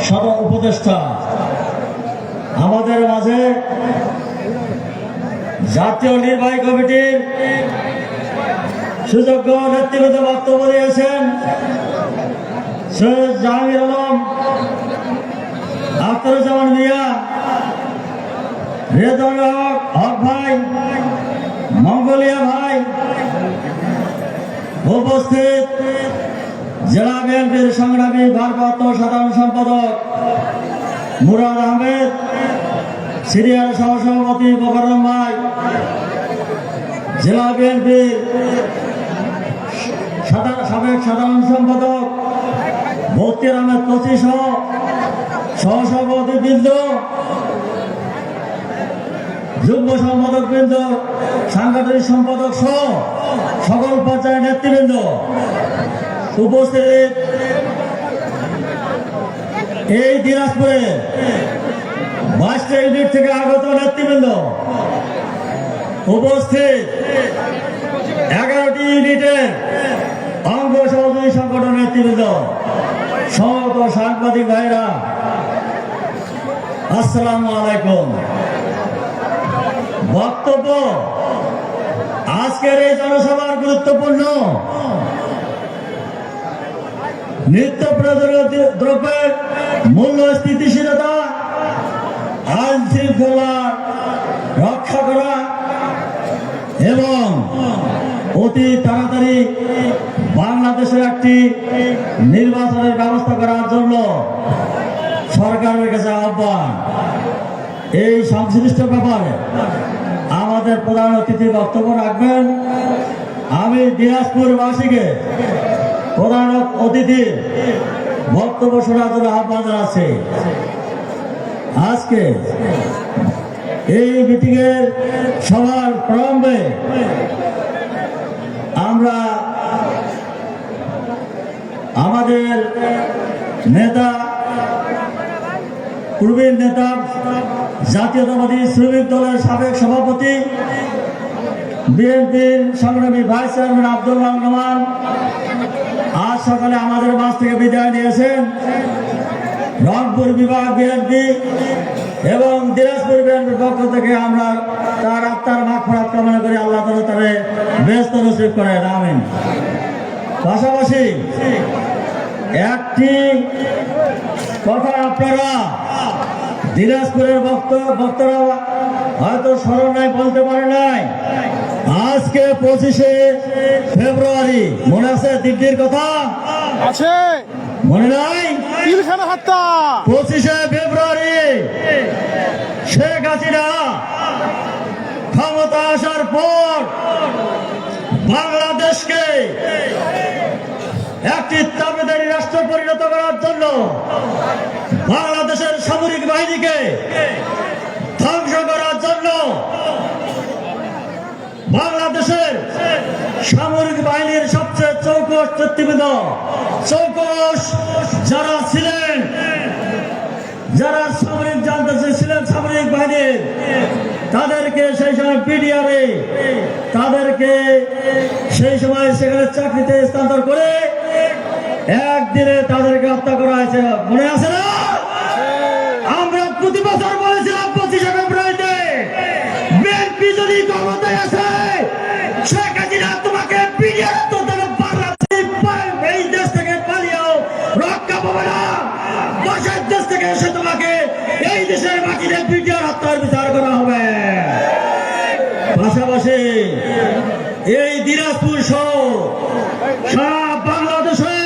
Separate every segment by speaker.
Speaker 1: উপদেষ্টা আমাদের মাঝে জাতীয় নির্বাহী কমিটির সুযোগ্য নেতৃবৃন্দ বক্তব্য দিয়েছেন সৈয়দ জাহাঙ্গীর আলম, আখতারুজ্জামান মিয়া, রেজাউল হক ভাই, মঙ্গলিয়া ভাই, উপস্থিত জেলা বিএনপির সংগ্রামী ভারপ্রাপ্ত সাধারণ সম্পাদক মুরাদ আহমেদ, সিরিয়ার সহসভাপতি বকরম ভাই, জেলা বিএনপির সাবেক সাধারণ সম্পাদক বক্তিয়ার আহমেদ কচি সহ সহসভাপতি বৃন্দ, যুগ্ম সম্পাদক বৃন্দ, সাংগঠনিক সম্পাদক সহ সকল পর্যায়ের নেতৃবৃন্দ, উপস্থিত এই দিনাজপুরে 22টা ইউনিট থেকে আগত নেতৃবৃন্দ, উপস্থিত 11টি ইউনিটের অঙ্গ সহযোগী সংগঠন নেতৃবৃন্দ, সমস্ত সাংবাদিক ভাইরা, আসসালামু আলাইকুম। বক্তব্য আজকের এই জনসভার গুরুত্বপূর্ণ। নিত্য প্রয়োজনীয় দ্রব্যের মূল্য স্থিতিশীলতা, আইন শৃঙ্খলা রক্ষা করা এবং অতি তাড়াতাড়ি বাংলাদেশের একটি নির্বাচনের ব্যবস্থা করার জন্য সরকারের কাছে আহ্বান। এই সংশ্লিষ্ট ব্যাপারে আমাদের প্রধান অতিথি বক্তব্য রাখবেন। আমি দিনাজপুরবাসীকে প্রধান অতিথি বক্তব্য শোনার জন্য আহ্বান জানাচ্ছি। আজকে এই মিটিং এর সবার প্রারম্ভে আমরা আমাদের নেতা, প্রবীণ নেতা, জাতীয়তাবাদী শ্রমিক দলের সাবেক সভাপতি, বিএনপির সংগ্রামী ভাইস চেয়ারম্যান আব্দুল রহমান আজ সকালে আমাদের মাঝ থেকে বিদায় নিয়েছেন। রংপুর বিভাগ বিএনপি এবং দিনাজপুর বিএনপির পক্ষ থেকে আমরা তার আত্মার মাগফিরাত কামনা করি, আল্লাহ তাআলা তারে বেহেশত নসিব করেন, আমিন। পাশাপাশি একটি কথা আপনারা দিনাজপুরের বক্তারা হয়তো স্মরণ নাই, বলতে পারে নাই। আজকে 25শে ফেব্রুয়ারি, মনে আছে দিল্লির কথা?
Speaker 2: আছে,
Speaker 1: মনে নাই?
Speaker 2: 25শে
Speaker 1: ফেব্রুয়ারি শেখ হাসিনা ক্ষমতা আসার পর বাংলাদেশকে একটি তাবেদারি রাষ্ট্র পরিণত করার জন্য বাংলাদেশের সামরিক বাহিনীকে ধ্বংস করার জন্য বাংলাদেশের সামরিক বাহিনীর সবচেয়ে চৌকস নেতৃবৃন্দ, চৌকস যারা ছিলেন, যারা সামরিক জানতে ছিলেন সামরিক বাহিনীর, তাদেরকে সেই সময় পিডিআরে তাদেরকে সেই সময় সেখানে চাকরিতে স্থানান্তর করে একদিনে তাদেরকে হত্যা করা হয়েছে, মনে আছে না? আমরা প্রতি বছর বলেছিলাম 25শে ফেব্রুয়ারিতে বিএনপি যদি ক্ষমতায় আসে, শেখ হাসিনা তোমাকে পিডিআর এই দেশ থেকে পালিয়েও রক্ষা পাবে না, দেশের দেশ থেকে এসে তোমাকে এই দেশের মাটিতে পিডিআর হত্যার বিচার করা হবে। পাশাপাশি এই দিনাজপুর সহ সারা বাংলাদেশে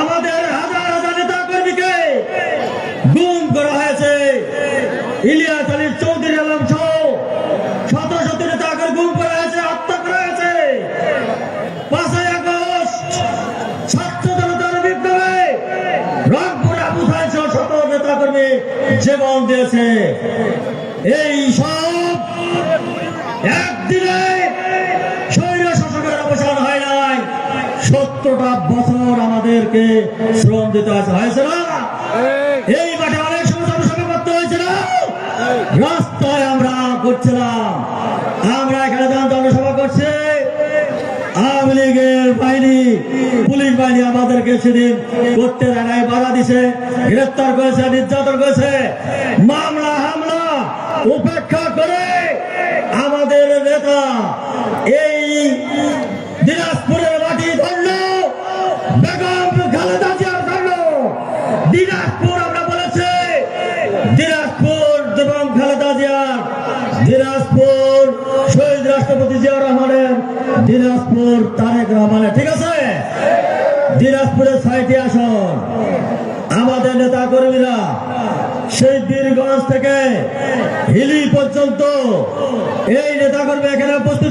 Speaker 1: আমাদের হাজার হাজার নেতা কর্মীকে গুম করা হয়েছে। ইলিয়াস আলী চৌধুরী আলম সহ শত শত নেতাকে গুম করা হয়েছে, হত্যা করা হয়েছে। 5ই আগস্ট ছাত্র জনতার বিপ্লবে রংপুর আবু সাইদ সহ শত নেতা কর্মী জীবন দিয়েছে। এই সব একদিনে স্বৈর শাসকের অবসান হয় নাই, 70টা বছর আমাদেরকে শ্রম দিতে হয়েছে না? এই মাঠে অনেক সমস্যা করতে হয়েছে না? রাস্তায় আমরা করছিলাম, আমরা এখানে জনসভা করছি, আওয়ামী লীগের বাহিনী, পুলিশ বাহিনী আমাদেরকে সেদিন করতে রানায় বাধা দিছে, গ্রেফতার করেছে, নির্যাতন করেছে, মামলা হামলা উপেক্ষা করে আমাদের নেতা এই দিনাজপুরের মাটি ধরল, বেগম খালেদা জিয়ার ধরল। দিনাজপুর আমরা বলেছি, দিনাজপুর বেগম খালেদা জিয়ার, দিনাজপুর শহীদ রাষ্ট্রপতি জিয়াউর রহমানের, দিনাজপুর তারেক রহমানের। ঠিক আছে, দিনাজপুরের 6টি আসন আমাদের নেতা কর্মীরা সেই বীরগঞ্জ থেকে হিলি পর্যন্ত এই নেতা কর্মী এখানে উপস্থিত